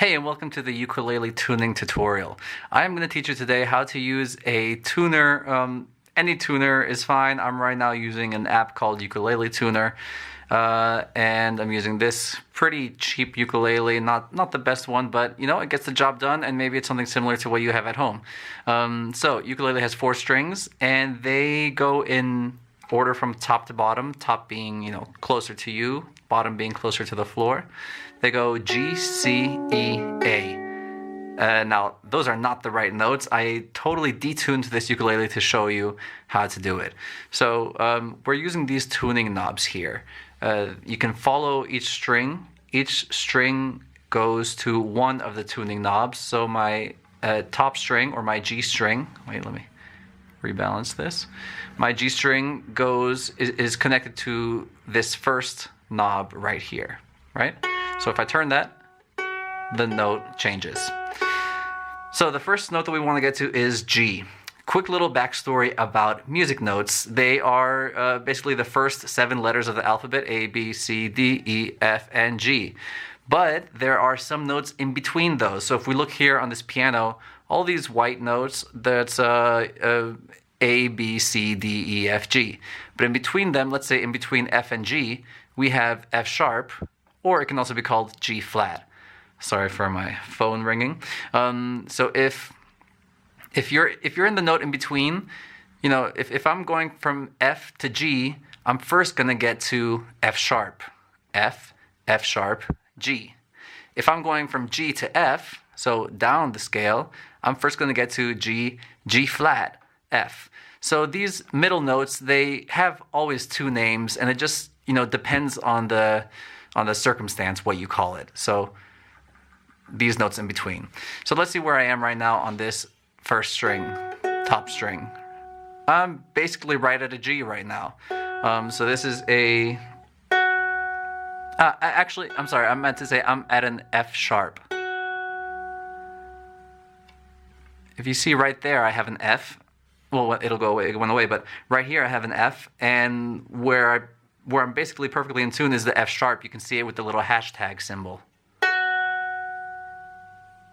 Hey, and welcome to the ukulele tuning tutorial. I'm going to teach you today how to use a tuner. Any tuner is fine. I'm right now using an app called Ukulele Tuner, and I'm using this pretty cheap ukulele. Not the best one, but you know, it gets the job done, and maybe it's something similar to what you have at home. So ukulele has 4 strings, and they go in order from top to bottom. Top being, closer to you, bottom being closer to the floor. They go G, C, E, A. Now, those are not the right notes. I totally detuned this ukulele to show you how to do it. So we're using these tuning knobs here. You can follow each string. Each string goes to one of the tuning knobs. So my top string, or my G string, wait, let me rebalance this. My G string is connected to this first knob right here, right? So if I turn that, the note changes. So the first note that we want to get to is G. Quick little backstory about music notes. They are basically the first 7 letters of the alphabet: A, B, C, D, E, F, and G. But there are some notes in between those. So if we look here on this piano, all these white notes, that's A, B, C, D, E, F, G. But in between them, let's say in between F and G, we have F sharp, or it can also be called G flat. Sorry for my phone ringing. So if you're in the note in between, if I'm going from F to G, I'm first gonna get to F sharp, F, F sharp, G. If I'm going from G to F, so down the scale, I'm first gonna get to G, G flat, F. So these middle notes, they have always 2 names, and it just depends on the circumstance what you call it. So these notes in between. So let's see where I am right now on this first string, top string. I'm basically right at a G right now. So this is a... actually, I'm sorry, I meant to say I'm at an F sharp. If you see right there, I have an F. Well, it'll go away, it went away, but right here I have an F, and where I'm basically perfectly in tune is the F sharp. You can see it with the little hashtag symbol.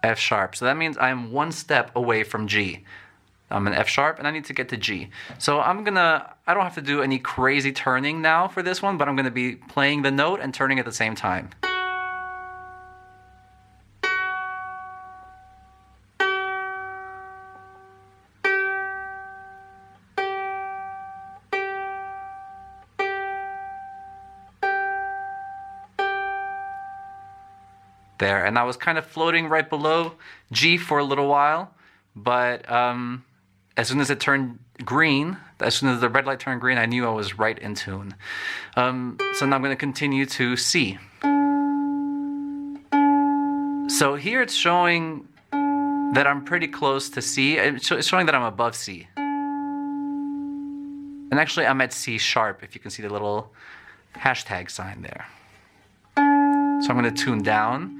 F sharp. So that means I'm 1 step away from G. I'm an F sharp and I need to get to G. So I don't have to do any crazy turning now for this one, but I'm gonna be playing the note and turning at the same time. There, and I was kind of floating right below G for a little while, but as soon as it turned green, as soon as the red light turned green, I knew I was right in tune. So now I'm going to continue to C. So here it's showing that I'm pretty close to C. It's showing that I'm above C. And actually I'm at C sharp, if you can see the little hashtag sign there. So I'm going to tune down,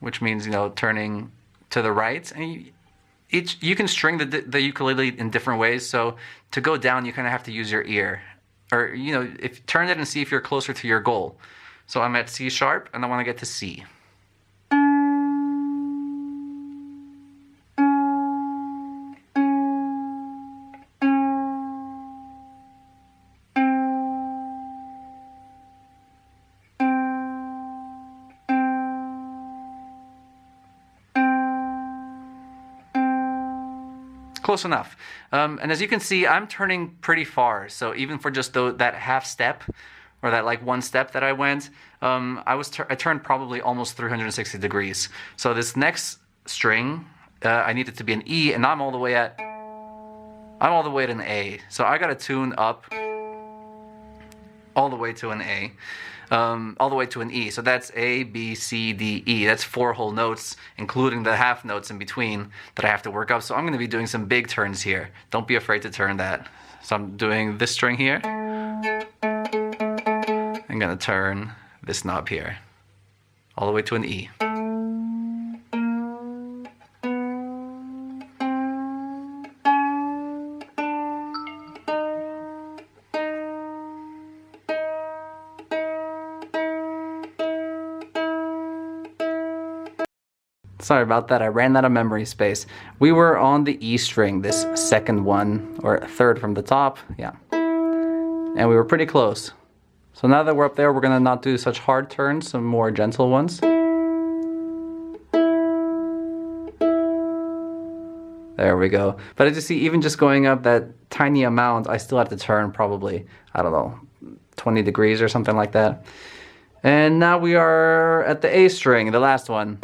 which means, turning to the right. And you can string the ukulele in different ways. So to go down, you kind of have to use your ear. Or, if turn it and see if you're closer to your goal. So I'm at C sharp, and I want to get to C. Close enough. And as you can see, I'm turning pretty far. So even for just that half step, or that 1 step that I went, I turned probably almost 360 degrees. So this next string, I need it to be an E, and I'm all the way at an A. So I got to tune up all the way to an A. All the way to an E. So that's A, B, C, D, E. That's 4 whole notes, including the half notes in between that I have to work up. So I'm going to be doing some big turns here. Don't be afraid to turn that. So I'm doing this string here. I'm going to turn this knob here, all the way to an E. Sorry about that, I ran out of memory space. We were on the E string, this second one, or third from the top, yeah. And we were pretty close. So now that we're up there, we're gonna not do such hard turns, some more gentle ones. There we go. But as you see, even just going up that tiny amount, I still have to turn probably, I don't know, 20 degrees or something like that. And now we are at the A string, the last one.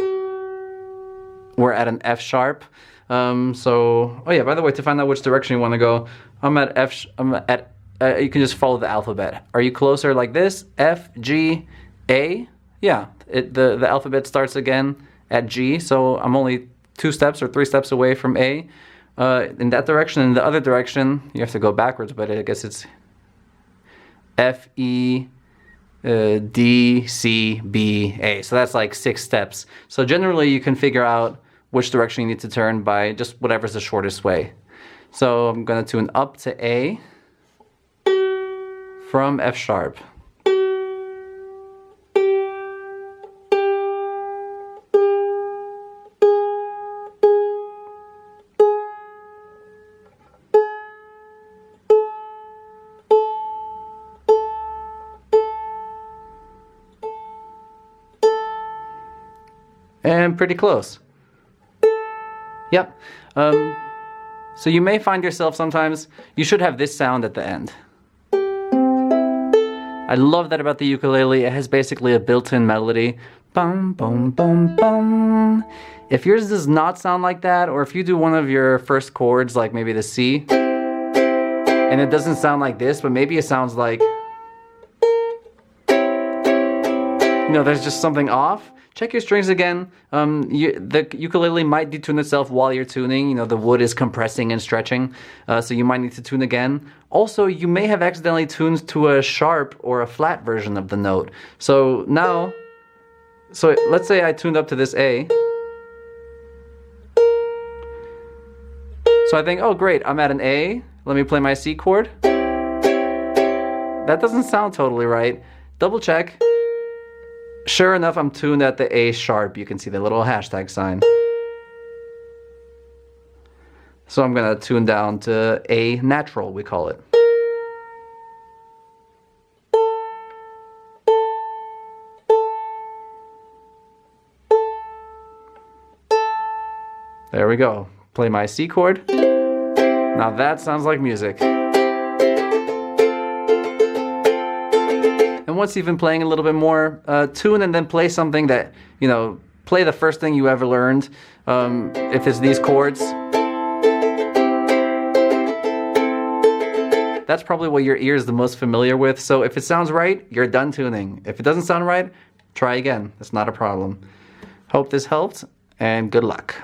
We're at an F sharp. Oh yeah, by the way, to find out which direction you want to go, you can just follow the alphabet. Are you closer like this? F, G, A? Yeah, the alphabet starts again at G, so I'm only 2 steps or 3 steps away from A. In that direction. In the other direction, you have to go backwards, but I guess it's F, E, D, C, B, A. So that's like 6 steps. So generally you can figure out which direction you need to turn by just whatever's the shortest way. So I'm going to tune up to A from F sharp. And pretty close. Yep. So you may find yourself sometimes, you should have this sound at the end. I love that about the ukulele. It has basically a built-in melody. Bum, bum, bum, bum. If yours does not sound like that, or if you do one of your first chords, like maybe the C, and it doesn't sound like this, but maybe it sounds like, there's just something off. Check your strings again. The ukulele might detune itself while you're tuning. The wood is compressing and stretching, so you might need to tune again. Also, you may have accidentally tuned to a sharp or a flat version of the note. So now, let's say I tuned up to this A. So I think, oh great, I'm at an A. Let me play my C chord. That doesn't sound totally right. Double check. Sure enough, I'm tuned at the A sharp. You can see the little hashtag sign. So I'm gonna tune down to A natural, we call it. There we go. Play my C chord. Now that sounds like music. And once you've been playing a little bit more, tune and then play something that, play the first thing you ever learned. If it's these chords, that's probably what your ear is the most familiar with. So if it sounds right, you're done tuning. If it doesn't sound right, try again. That's not a problem. Hope this helped, and good luck.